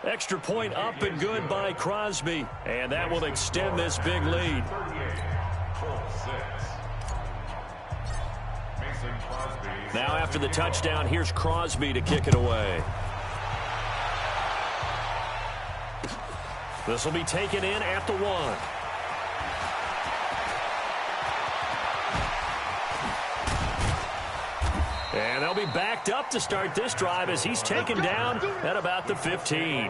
Extra point up and good by Crosby. And that will extend this big lead. Now after the touchdown, here's Crosby to kick it away. This will be taken in at the 1. And they'll be backed up to start this drive as he's taken down at about the 15.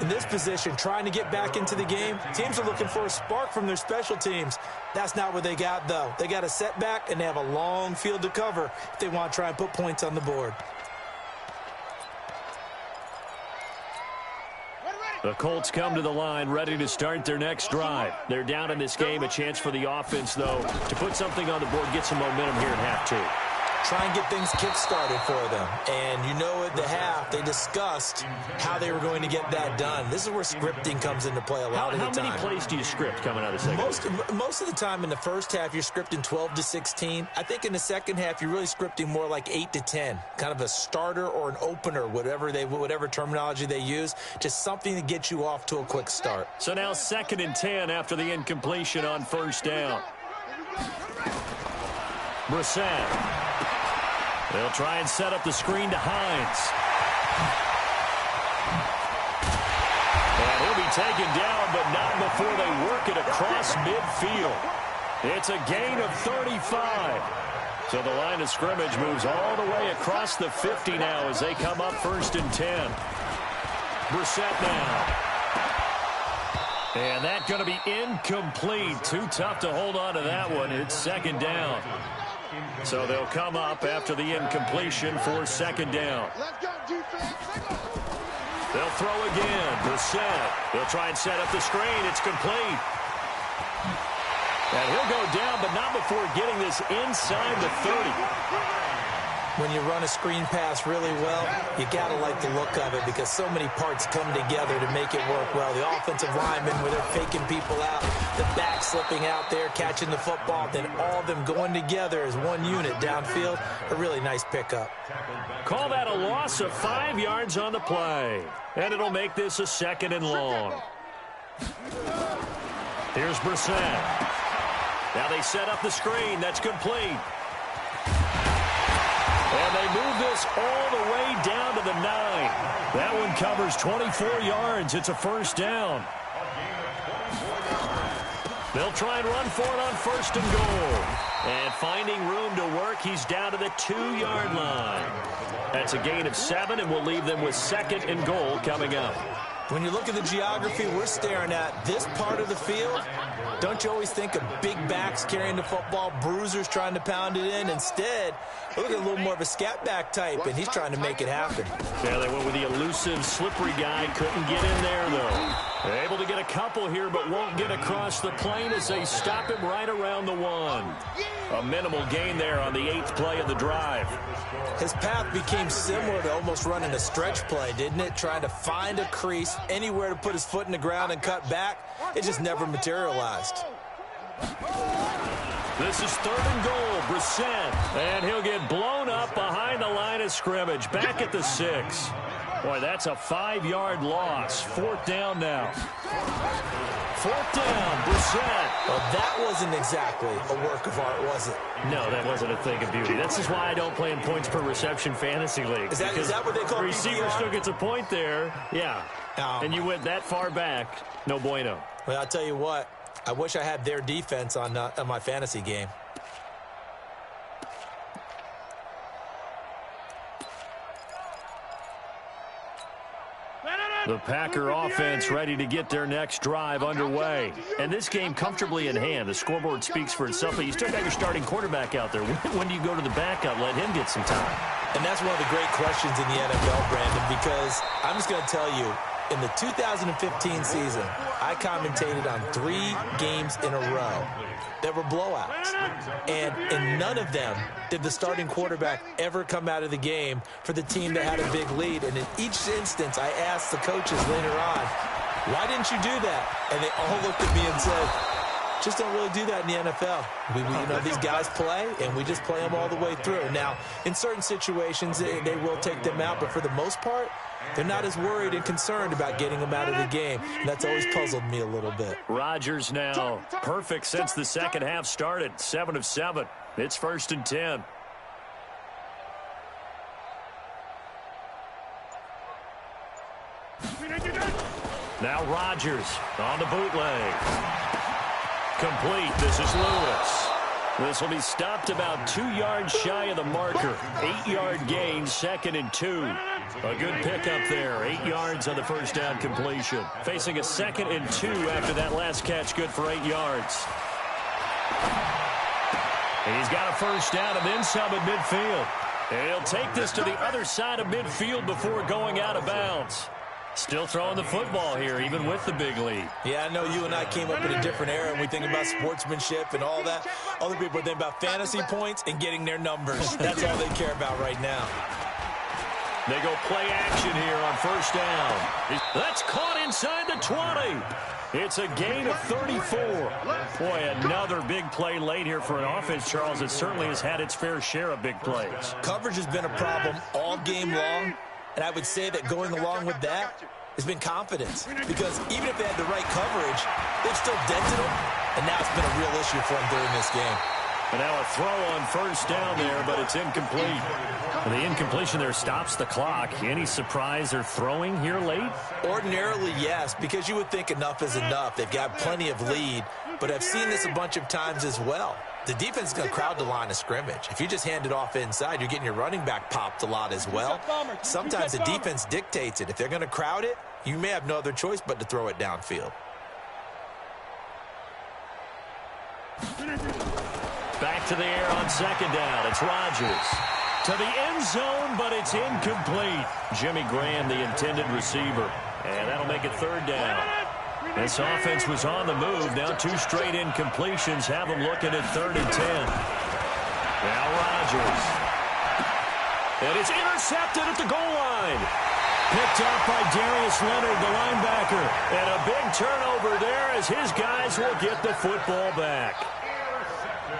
In this position, trying to get back into the game, teams are looking for a spark from their special teams. That's not what they got, though. They got a setback, and they have a long field to cover if they want to try and put points on the board. The Colts come to the line ready to start their next drive. They're down in this game. A chance for the offense, though, to put something on the board, get some momentum here in half 2. Try and get things kick-started for them. And you know at the half, they discussed how they were going to get that done. This is where scripting comes into play a lot of the time. How many plays do you script coming out of the second half? Most of the time in the first half, you're scripting 12 to 16. I think in the second half, you're really scripting more like 8 to 10. Kind of a starter or an opener, whatever terminology they use. Just something to get you off to a quick start. So now 2nd and 10 after the incompletion on first down. Brissett. They'll try and set up the screen to Hines. And he'll be taken down, but not before they work it across midfield. It's a gain of 35. So the line of scrimmage moves all the way across the 50 now as they come up 1st and 10. Brissett now. And that's going to be incomplete. Too tough to hold on to that one. It's 2nd down. So they'll come up after the incompletion for 2nd down. They'll throw again. Brissett. They'll try and set up the screen. It's complete. And he'll go down, but not before getting this inside the 30. When you run a screen pass really well, you got to like the look of it because so many parts come together to make it work well. The offensive linemen, where they're faking people out, the back slipping out there, catching the football, then all of them going together as one unit downfield. A really nice pickup. Call that a loss of 5 yards on the play. And it'll make this a 2nd and long. Here's Brissett. Now they set up the screen. That's complete. And they move this all the way down to the 9. That one covers 24 yards. It's a 1st down. They'll try and run for it on 1st and goal. And finding room to work, he's down to the 2-yard line. That's a gain of 7, and we'll leave them with 2nd and goal coming up. When you look at the geography we're staring at, this part of the field, don't you always think of big backs carrying the football, bruisers trying to pound it in? Instead, look at a little more of a scat back type, and he's trying to make it happen. Yeah, they went with the elusive, slippery guy. Couldn't get in there, though. They're able to get a couple here, but won't get across the plane as they stop him right around the 1. A minimal gain there on the 8th play of the drive. His path became similar to almost running a stretch play, didn't it? Trying to find a crease, anywhere to put his foot in the ground and cut back. It just never materialized. This is 3rd and goal. Brissett. And he'll get blown up behind the line of scrimmage. Back at the 6. Boy, that's a 5-yard loss. 4th down now. 4th down, Brissett. Well, that wasn't exactly a work of art, was it? No, that wasn't a thing of beauty. That's just why I don't play in points per reception fantasy league. Is that what they call the receiver PPR? still gets a point there. Yeah. And you went that far back. No bueno. Well, I'll tell you what. I wish I had their defense on my fantasy game. The Packer offense ready to get their next drive underway. And this game comfortably in hand. The scoreboard speaks for itself, but you still got your starting quarterback out there. When do you go to the backup, let him get some time? And that's one of the great questions in the NFL, Brandon, because I'm just going to tell you, in the 2015 season, I commentated on 3 games in a row that were blowouts. And in none of them did the starting quarterback ever come out of the game for the team that had a big lead. And in each instance, I asked the coaches later on, why didn't you do that? And they all looked at me and said, Just don't really do that in the NFL. These guys play, and we just play them all the way through. Now, in certain situations, they will take them out, but for the most part, they're not as worried and concerned about getting them out of the game. And that's always puzzled me a little bit. Rodgers now perfect since the second half started. 7 of 7. It's 1st and 10. Now Rodgers on the bootleg. Complete. This is Lewis. This will be stopped about 2 yards shy of the marker. 8-yard gain, 2nd and 2. A good pickup there. 8 yards on the first down completion. Facing a 2nd and 2 after that last catch, good for 8 yards. And he's got a first down and then some at midfield. And he'll take this to the other side of midfield before going out of bounds. Still throwing the football here, even with the big lead. Yeah, I know you and I came up in a different era, and we think about sportsmanship and all that. Other people think about fantasy points and getting their numbers. That's all they care about right now. They go play action here on first down. That's caught inside the 20. It's a gain of 34. Boy, another big play late here for an offense, Charles, that certainly has had its fair share of big plays. Coverage has been a problem all game long. And I would say that going along with that has been confidence. Because even if they had the right coverage, they've still dented them. And now it's been a real issue for them during this game. And now a throw on first down there, but it's incomplete. And the incompletion there stops the clock. Any surprise they're throwing here late? Ordinarily, yes, because you would think enough is enough. They've got plenty of lead. But I've seen this a bunch of times as well. The defense is going to crowd the line of scrimmage. If you just hand it off inside, you're getting your running back popped a lot as well. Sometimes the defense dictates it. If they're going to crowd it, you may have no other choice but to throw it downfield. Back to the air on second down. It's Rodgers. To the end zone, but it's incomplete. Jimmy Graham, the intended receiver. And that'll make it 3rd down. This offense was on the move. Now 2 straight incompletions have them looking at 3rd and 10. Now Rodgers. And it's intercepted at the goal line. Picked up by Darius Leonard, the linebacker. And a big turnover there as his guys will get the football back.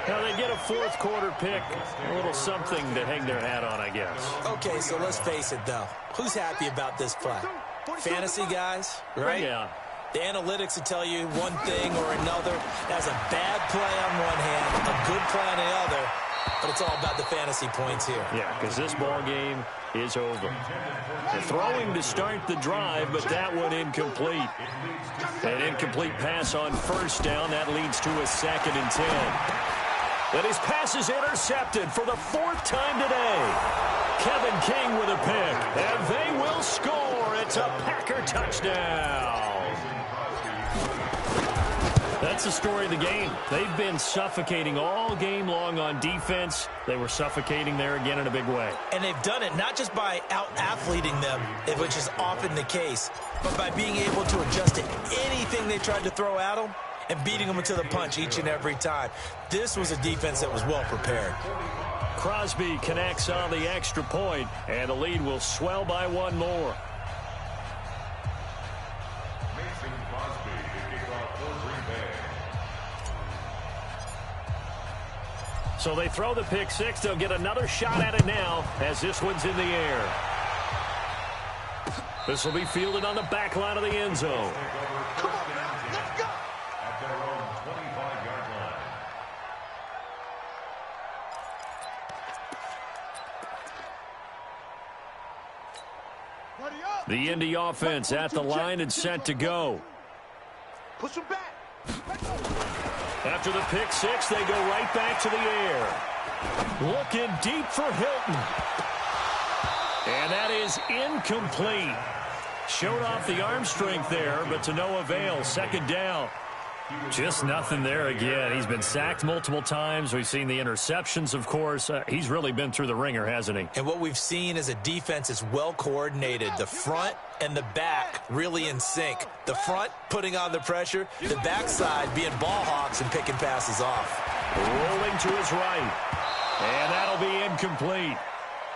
Now they get a 4th quarter pick. A little something to hang their hat on, I guess. Okay, so let's face it, though. Who's happy about this play? Fantasy guys, right? Yeah. The analytics will tell you one thing or another. That's a bad play on one hand, a good play on the other, but it's all about the fantasy points here. Yeah, because this ball game is over. They're throwing to start the drive, but that one incomplete. An incomplete pass on first down. That leads to a 2nd and 10. But his pass is intercepted for the 4th time today. Kevin King with a pick, and they will score. It's a Packer touchdown. That's the story of the game. They've been suffocating all game long on defense. They were suffocating there again in a big way. And they've done it not just by out-athleting them, which is often the case, but by being able to adjust to anything they tried to throw at them and beating them to the punch each and every time. This was a defense that was well prepared. Crosby connects on the extra point, and the lead will swell by 1 more. So they throw the pick 6. They'll get another shot at it now as this one's in the air. This will be fielded on the back line of the end zone. Come on, let's go. At their own 25-yard line. The Indy offense at the line and set to go. Push him back. After the pick 6, they go right back to the air. Looking deep for Hilton. And that is incomplete. Showed off the arm strength there, but to no avail. 2nd down. Just nothing there again. He's been sacked multiple times. We've seen the interceptions, of course. He's really been through the ringer, hasn't he? And what we've seen is a defense that's well coordinated. The front and the back really in sync. The front putting on the pressure. The backside being ball hawks and picking passes off. Rolling to his right. And that'll be incomplete.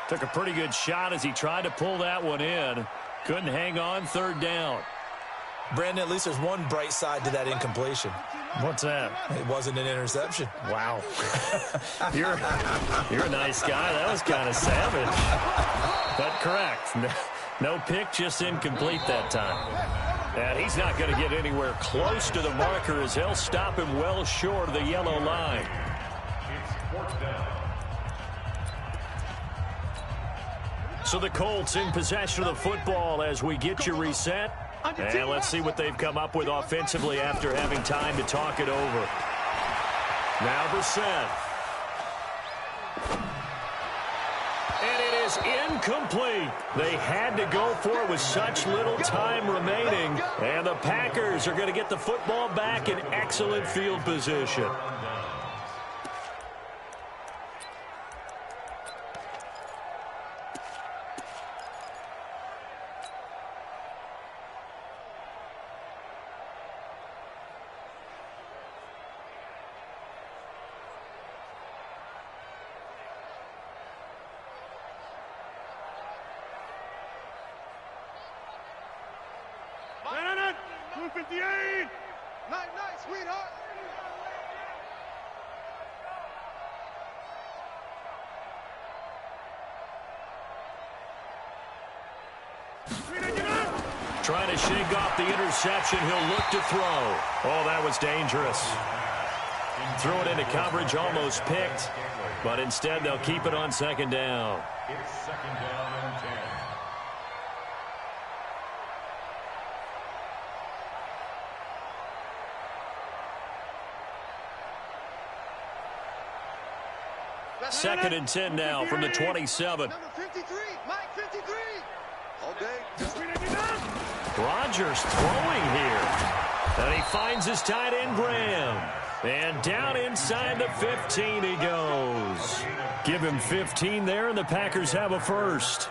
Took a pretty good shot as he tried to pull that one in. Couldn't hang on. 3rd down. Brandon, at least there's one bright side to that incompletion. What's that? It wasn't an interception. Wow. You're a nice guy. That was kind of savage. But correct. No pick, just incomplete that time. And he's not going to get anywhere close to the marker as he'll stop him well short of the yellow line. So the Colts in possession of the football as we get you reset. And let's see what they've come up with offensively after having time to talk it over. Now Brissett. And it is incomplete. They had to go for it with such little time remaining. And the Packers are going to get the football back in excellent field position. Night, sweetheart. Trying to shake off the interception. He'll look to throw. Oh, that was dangerous. Threw it into coverage, almost picked. But instead, they'll keep it on second down. It's second down and 10. Second and 10 now from the 27. Number 53, Mike 53. All day. Rodgers throwing here. And he finds his tight end, Graham. And down inside the 15 he goes. Give him 15 there, and the Packers have a first.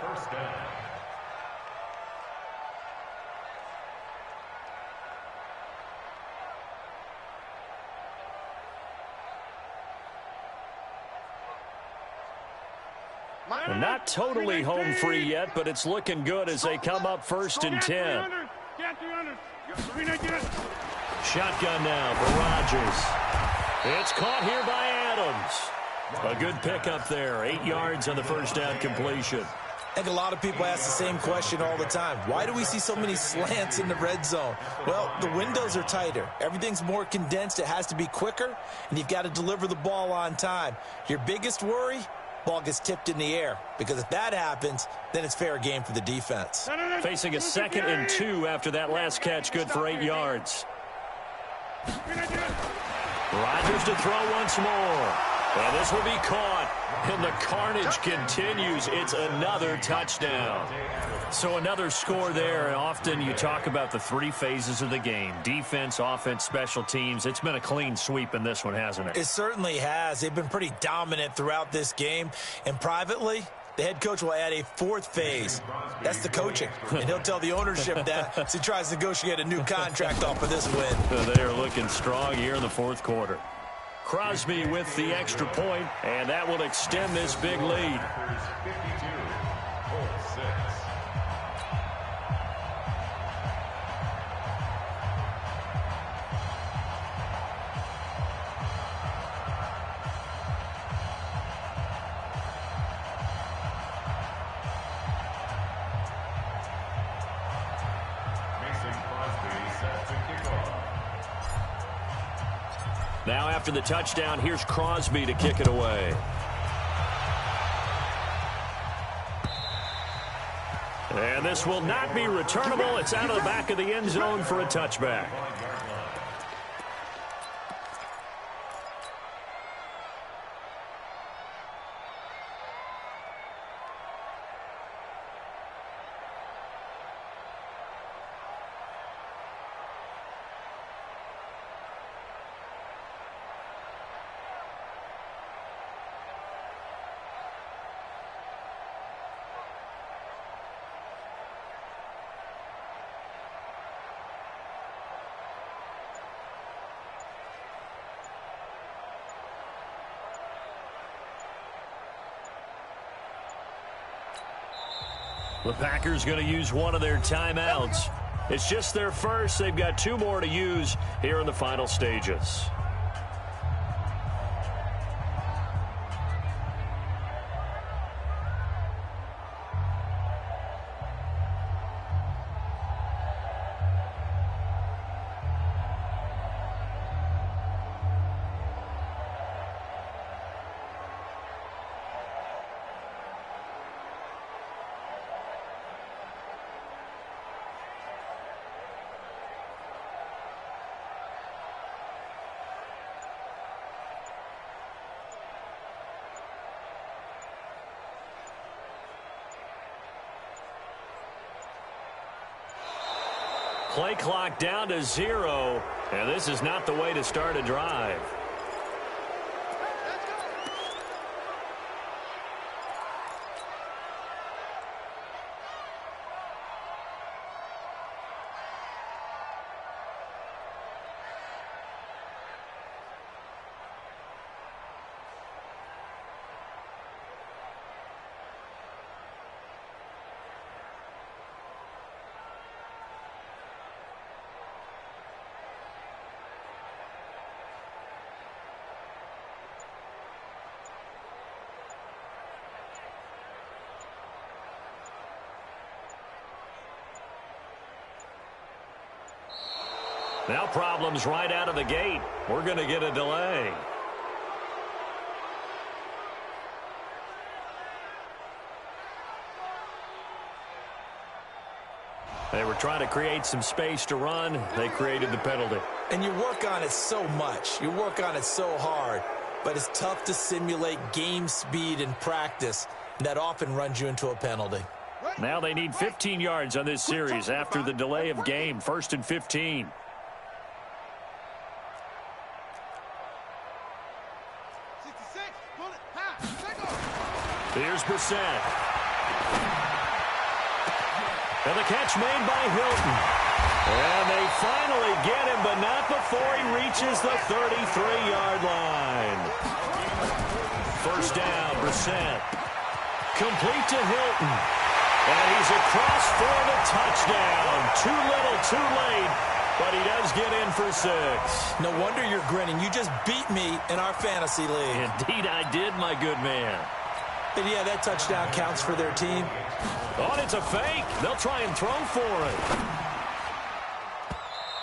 They're not totally home free yet, but it's looking good as they come up first and 10. Shotgun now for Rodgers. It's caught here by Adams. A good pickup there. 8 yards on the first down completion. I think a lot of people ask the same question all the time. Why do we see so many slants in the red zone? Well, the windows are tighter. Everything's more condensed. It has to be quicker, and you've got to deliver the ball on time. Your biggest worry? Ball gets tipped in the air, because if that happens, then it's fair game for the defense. Facing a 2nd and 2 after that last catch, good for 8 yards. Rodgers to throw once more. And this will be caught. And the carnage continues. It's another touchdown. So another score there. And often you talk about the 3 phases of the game. Defense, offense, special teams. It's been a clean sweep in this one, hasn't it? It certainly has. They've been pretty dominant throughout this game. And privately, the head coach will add a 4th phase. That's the coaching. And he'll tell the ownership that as he tries to negotiate a new contract off of this win. They are looking strong here in the 4th quarter. Crosby with the extra point, and that will extend this big lead. Now after the touchdown, here's Crosby to kick it away. And this will not be returnable. It's out of the back of the end zone for a touchback. The Packers going to use one of their timeouts. It's just their first. They've got 2 more to use here in the final stages. Play clock down to 0, and this is not the way to start a drive. Now problems right out of the gate. We're going to get a delay. They were trying to create some space to run. They created the penalty. And you work on it so much. You work on it so hard. But it's tough to simulate game speed in practice. That often runs you into a penalty. Now they need 15 yards on this series after the delay of game. 1st and 15. Here's Brissett. And the catch made by Hilton. And they finally get him, but not before he reaches the 33-yard line. 1st down, Brissett. Complete to Hilton. And he's across for the touchdown. Too little, too late. But he does get in for 6. No wonder you're grinning. You just beat me in our fantasy league. Indeed I did, my good man. And yeah, that touchdown counts for their team. Oh, and it's a fake. They'll try and throw for it.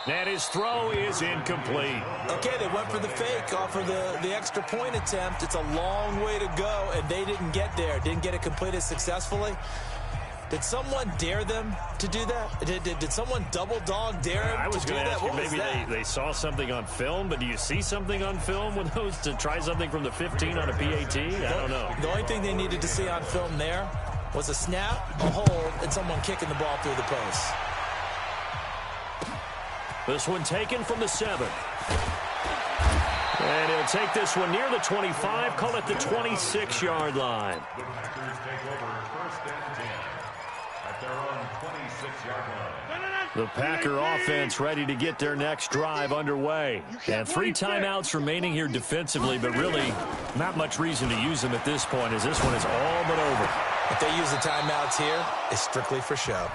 And his throw is incomplete. Okay, they went for the fake off of the extra point attempt. It's a long way to go, and they didn't get there. Didn't get it completed successfully. Did someone dare them to do that? Did someone double dog dare them I was to do going to that? ask you, maybe they saw something on film, but do you see something on film with those to try something from the 15 on a PAT? I don't know. The only thing they needed to see on film there was a snap, a hold, and someone kicking the ball through the post. This one taken from the 7. And he'll take this one near the 25, call it the 26-yard line. The Packers take over 1st and 10 at their own 26-yard line. The Packer offense ready to get their next drive underway. And 3 timeouts remaining here defensively, but really not much reason to use them at this point, as this one is all but over. If they use the timeouts here, it's strictly for show.